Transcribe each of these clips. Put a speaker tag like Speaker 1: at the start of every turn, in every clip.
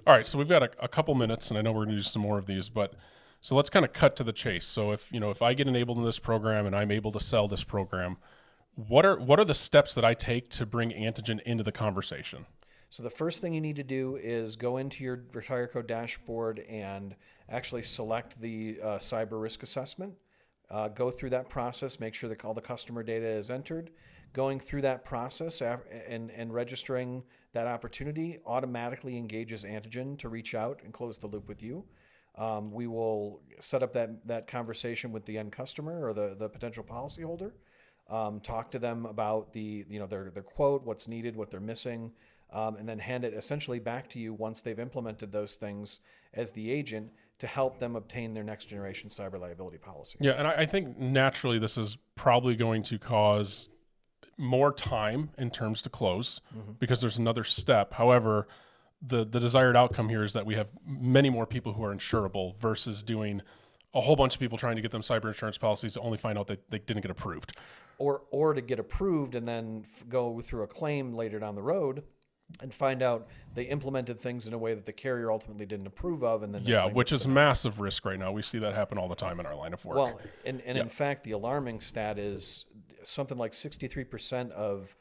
Speaker 1: All right, so we've got a couple minutes, and I know we're going to do some more of these, but so let's kind of cut to the chase. So if I get enabled in this program and I'm able to sell this program, what are the steps that I take to bring Antigen into the conversation?
Speaker 2: So the first thing you need to do is go into your RetireCo dashboard and actually select the cyber risk assessment. Go through that process, make sure that all the customer data is entered. Going through that process and registering that opportunity automatically engages Antigen to reach out and close the loop with you. We will set up that conversation with the end customer or the potential policyholder. Talk to them about their quote, what's needed, what they're missing, and then hand it essentially back to you once they've implemented those things as the agent to help them obtain their next generation cyber liability policy.
Speaker 1: Yeah, and I think naturally this is probably going to cause more time in terms to close because there's another step. However, the desired outcome here is that we have many more people who are insurable versus doing a whole bunch of people trying to get them cyber insurance policies to only find out that they didn't get approved.
Speaker 2: Or to get approved and then go through a claim later down the road and find out they implemented things in a way that the carrier ultimately didn't approve of. And then
Speaker 1: which is massive risk right now. We see that happen all the time in our line of work.
Speaker 2: Well, in fact, the alarming stat is something like 63% of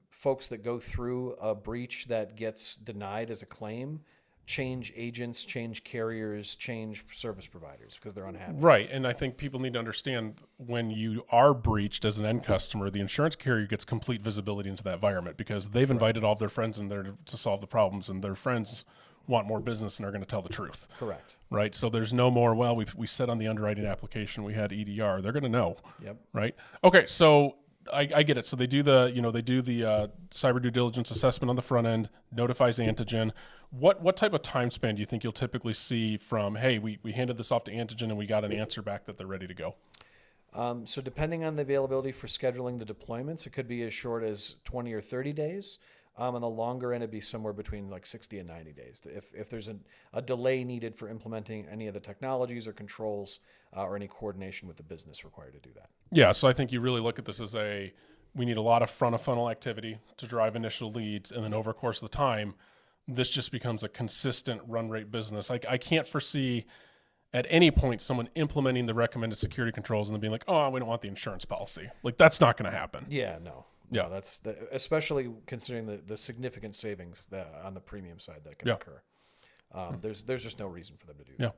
Speaker 2: folks that go through a breach that gets denied as a claim change agents, change carriers, change service providers because they're unhappy.
Speaker 1: Right. And I think people need to understand when you are breached as an end customer, the insurance carrier gets complete visibility into that environment because they've invited all of their friends in there to solve the problems, and their friends want more business and are going to tell the truth.
Speaker 2: Correct.
Speaker 1: Right. So there's no more, well, we said on the underwriting application we had EDR. They're going to know.
Speaker 2: Yep.
Speaker 1: Right. Okay. So I get it. So they do the cyber due diligence assessment on the front end, notifies Antigen. What type of time span do you think you'll typically see from, hey, we handed this off to Antigen and we got an answer back that they're ready to go?
Speaker 2: So depending on the availability for scheduling the deployments, it could be as short as 20 or 30 days. On the longer end, it'd be somewhere between like 60 and 90 days. If there's a delay needed for implementing any of the technologies or controls or any coordination with the business required to do that.
Speaker 1: Yeah, so I think you really look at this as we need a lot of front of funnel activity to drive initial leads, and then over the course of the time, this just becomes a consistent run rate business. I can't foresee at any point someone implementing the recommended security controls and then being like, oh, we don't want the insurance policy. Like, that's not going to happen.
Speaker 2: Yeah, no.
Speaker 1: Yeah,
Speaker 2: no, especially considering the significant savings on the premium side that can occur. There's just no reason for them to do that.
Speaker 1: Yeah.